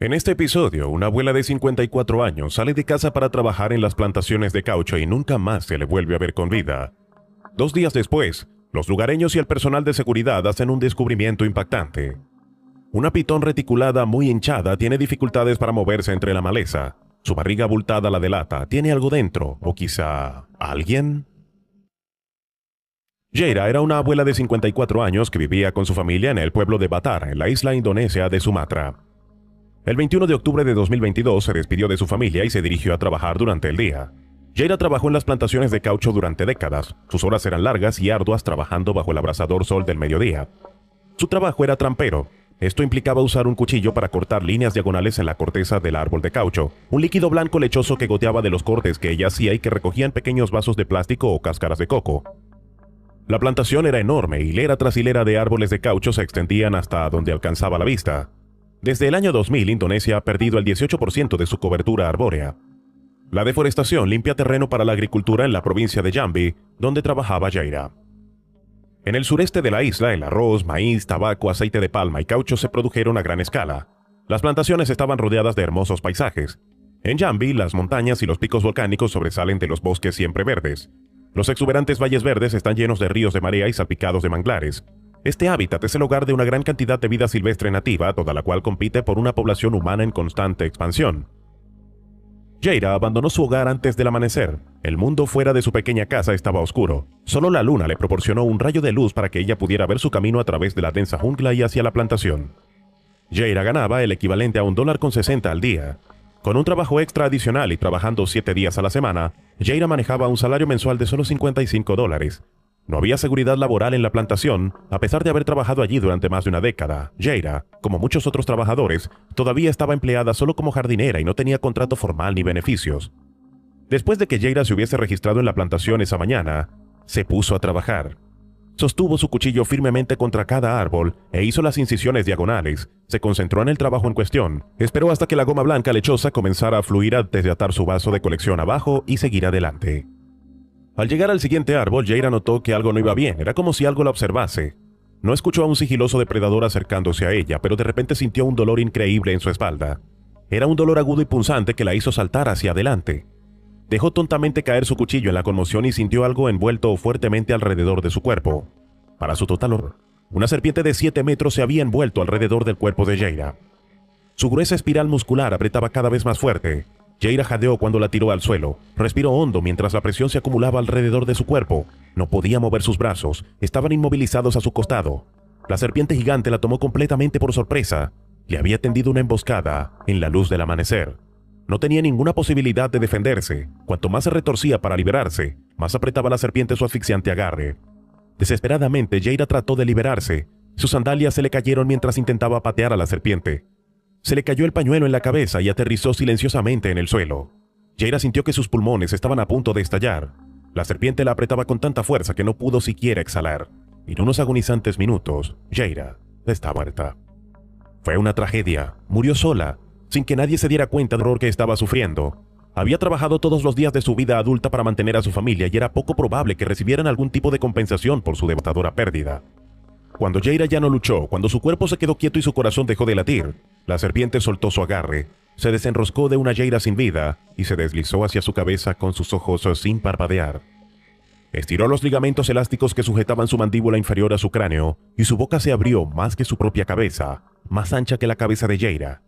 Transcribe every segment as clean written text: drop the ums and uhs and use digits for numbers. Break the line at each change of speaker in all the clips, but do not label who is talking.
En este episodio, una abuela de 54 años sale de casa para trabajar en las plantaciones de caucho y nunca más se le vuelve a ver con vida. 2 días después, los lugareños y el personal de seguridad hacen un descubrimiento impactante. Una pitón reticulada muy hinchada tiene dificultades para moverse entre la maleza. Su barriga abultada la delata. ¿Tiene algo dentro? ¿O quizá alguien? Jaira era una abuela de 54 años que vivía con su familia en el pueblo de Batar, en la isla indonesia de Sumatra. El 21 de octubre de 2022 se despidió de su familia y se dirigió a trabajar durante el día. Jaira trabajó en las plantaciones de caucho durante décadas. Sus horas eran largas y arduas trabajando bajo el abrasador sol del mediodía. Su trabajo era trampero. Esto implicaba usar un cuchillo para cortar líneas diagonales en la corteza del árbol de caucho, un líquido blanco lechoso que goteaba de los cortes que ella hacía y que recogía en pequeños vasos de plástico o cáscaras de coco. La plantación era enorme, hilera tras hilera de árboles de caucho se extendían hasta donde alcanzaba la vista. Desde el año 2000, Indonesia ha perdido el 18% de su cobertura arbórea. La deforestación limpia terreno para la agricultura en la provincia de Jambi, donde trabajaba Jaira. En el sureste de la isla, el arroz, maíz, tabaco, aceite de palma y caucho se produjeron a gran escala. Las plantaciones estaban rodeadas de hermosos paisajes. En Jambi, las montañas y los picos volcánicos sobresalen de los bosques siempre verdes. Los exuberantes valles verdes están llenos de ríos de marea y salpicados de manglares. Este hábitat es el hogar de una gran cantidad de vida silvestre nativa, toda la cual compite por una población humana en constante expansión. Jaira abandonó su hogar antes del amanecer. El mundo fuera de su pequeña casa estaba oscuro. Solo la luna le proporcionó un rayo de luz para que ella pudiera ver su camino a través de la densa jungla y hacia la plantación. Jaira ganaba el equivalente a $1.60 al día. Con un trabajo extra adicional y trabajando 7 días a la semana, Jaira manejaba un salario mensual de solo $55. No había seguridad laboral en la plantación, a pesar de haber trabajado allí durante más de una década. Jaira, como muchos otros trabajadores, todavía estaba empleada solo como jardinera y no tenía contrato formal ni beneficios. Después de que Jaira se hubiese registrado en la plantación esa mañana, se puso a trabajar. Sostuvo su cuchillo firmemente contra cada árbol e hizo las incisiones diagonales. Se concentró en el trabajo en cuestión. Esperó hasta que la goma blanca lechosa comenzara a fluir antes de atar su vaso de colección abajo y seguir adelante. Al llegar al siguiente árbol, Jaira notó que algo no iba bien. Era como si algo la observase. No escuchó a un sigiloso depredador acercándose a ella, pero de repente sintió un dolor increíble en su espalda. Era un dolor agudo y punzante que la hizo saltar hacia adelante. Dejó tontamente caer su cuchillo en la conmoción y sintió algo envuelto fuertemente alrededor de su cuerpo. Para su total horror, una serpiente de 7 metros se había envuelto alrededor del cuerpo de Jaira. Su gruesa espiral muscular apretaba cada vez más fuerte. Jaira jadeó cuando la tiró al suelo. Respiró hondo mientras la presión se acumulaba alrededor de su cuerpo. No podía mover sus brazos. Estaban inmovilizados a su costado. La serpiente gigante la tomó completamente por sorpresa. Le había tendido una emboscada en la luz del amanecer. No tenía ninguna posibilidad de defenderse. Cuanto más se retorcía para liberarse, más apretaba la serpiente su asfixiante agarre. Desesperadamente, Jaira trató de liberarse. Sus sandalias se le cayeron mientras intentaba patear a la serpiente. Se le cayó el pañuelo en la cabeza y aterrizó silenciosamente en el suelo. Jaira sintió que sus pulmones estaban a punto de estallar. La serpiente la apretaba con tanta fuerza que no pudo siquiera exhalar. En unos agonizantes minutos, Jaira está muerta. Fue una tragedia. Murió sola, sin que nadie se diera cuenta del horror que estaba sufriendo. Había trabajado todos los días de su vida adulta para mantener a su familia y era poco probable que recibieran algún tipo de compensación por su devastadora pérdida. Cuando Jaira ya no luchó, cuando su cuerpo se quedó quieto y su corazón dejó de latir, la serpiente soltó su agarre, se desenroscó de una Jaira sin vida y se deslizó hacia su cabeza con sus ojos sin parpadear. Estiró los ligamentos elásticos que sujetaban su mandíbula inferior a su cráneo y su boca se abrió más que su propia cabeza, más ancha que la cabeza de Jaira.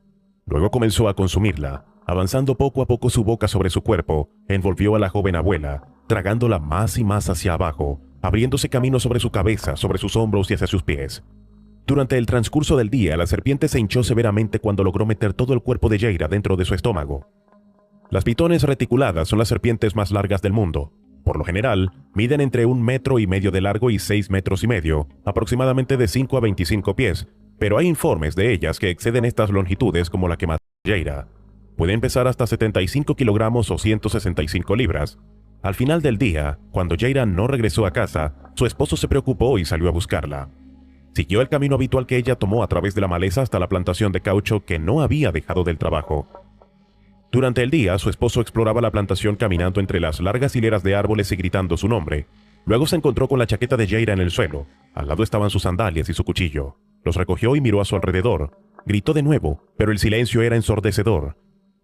Luego comenzó a consumirla, avanzando poco a poco su boca sobre su cuerpo, envolvió a la joven abuela, tragándola más y más hacia abajo, abriéndose camino sobre su cabeza, sobre sus hombros y hacia sus pies. Durante el transcurso del día, la serpiente se hinchó severamente cuando logró meter todo el cuerpo de Jaira dentro de su estómago. Las pitones reticuladas son las serpientes más largas del mundo. Por lo general, miden entre 1,5 metros de largo y 6,5 metros, aproximadamente de 5 a 25 pies, pero hay informes de ellas que exceden estas longitudes como la que mató a Jaira. Pueden pesar hasta 75 kilogramos o 165 libras. Al final del día, cuando Jaira no regresó a casa, su esposo se preocupó y salió a buscarla. Siguió el camino habitual que ella tomó a través de la maleza hasta la plantación de caucho que no había dejado del trabajo. Durante el día, su esposo exploraba la plantación caminando entre las largas hileras de árboles y gritando su nombre. Luego se encontró con la chaqueta de Jaira en el suelo. Al lado estaban sus sandalias y su cuchillo. Los recogió y miró a su alrededor. Gritó de nuevo, pero el silencio era ensordecedor.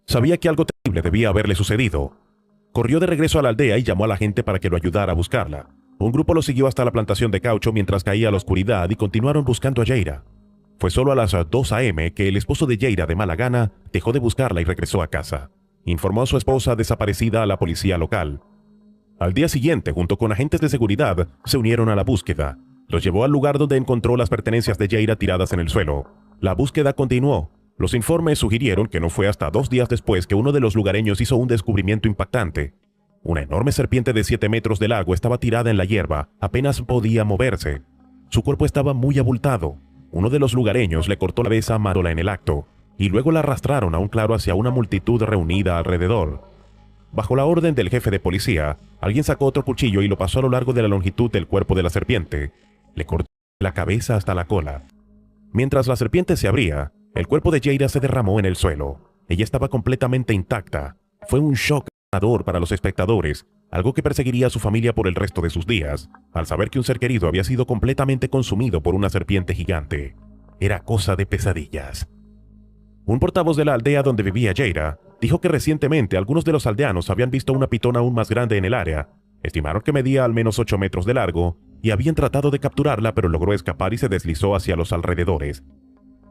Sabía que algo terrible debía haberle sucedido. Corrió de regreso a la aldea y llamó a la gente para que lo ayudara a buscarla. Un grupo lo siguió hasta la plantación de caucho mientras caía la oscuridad y continuaron buscando a Jaira. Fue solo a las 2 a.m. que el esposo de Jaira, de mala gana, dejó de buscarla y regresó a casa. Informó a su esposa desaparecida a la policía local. Al día siguiente, junto con agentes de seguridad, se unieron a la búsqueda. Los llevó al lugar donde encontró las pertenencias de Jaira tiradas en el suelo. La búsqueda continuó. Los informes sugirieron que no fue hasta 2 días después que uno de los lugareños hizo un descubrimiento impactante. Una enorme serpiente de 7 metros de largo estaba tirada en la hierba, apenas podía moverse. Su cuerpo estaba muy abultado. Uno de los lugareños le cortó la cabeza matándola en el acto, y luego la arrastraron a un claro hacia una multitud reunida alrededor. Bajo la orden del jefe de policía, alguien sacó otro cuchillo y lo pasó a lo largo de la longitud del cuerpo de la serpiente. Le cortó la cabeza hasta la cola. Mientras la serpiente se abría, el cuerpo de Jaira se derramó en el suelo. Ella estaba completamente intacta. Fue un shock devastador para los espectadores, algo que perseguiría a su familia por el resto de sus días, al saber que un ser querido había sido completamente consumido por una serpiente gigante. Era cosa de pesadillas. Un portavoz de la aldea donde vivía Jaira dijo que recientemente algunos de los aldeanos habían visto una pitona aún más grande en el área. Estimaron que medía al menos 8 metros de largo y habían tratado de capturarla, pero logró escapar y se deslizó hacia los alrededores.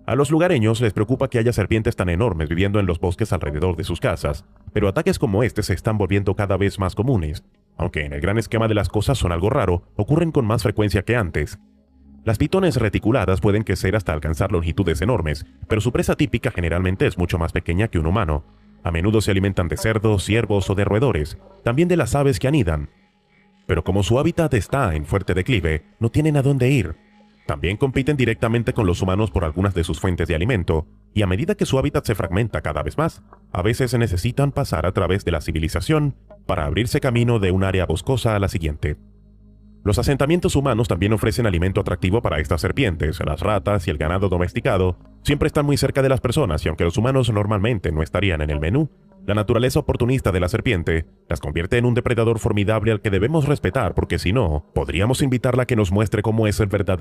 A los lugareños les preocupa que haya serpientes tan enormes viviendo en los bosques alrededor de sus casas, pero ataques como este se están volviendo cada vez más comunes. Aunque en el gran esquema de las cosas son algo raro, ocurren con más frecuencia que antes. Las pitones reticuladas pueden crecer hasta alcanzar longitudes enormes, pero su presa típica generalmente es mucho más pequeña que un humano. A menudo se alimentan de cerdos, ciervos o de roedores, también de las aves que anidan. Pero como su hábitat está en fuerte declive, no tienen a dónde ir. También compiten directamente con los humanos por algunas de sus fuentes de alimento, y a medida que su hábitat se fragmenta cada vez más, a veces necesitan pasar a través de la civilización para abrirse camino de un área boscosa a la siguiente. Los asentamientos humanos también ofrecen alimento atractivo para estas serpientes. Las ratas y el ganado domesticado siempre están muy cerca de las personas, y aunque los humanos normalmente no estarían en el menú, la naturaleza oportunista de la serpiente las convierte en un depredador formidable al que debemos respetar, porque si no, podríamos invitarla a que nos muestre cómo es el verdadero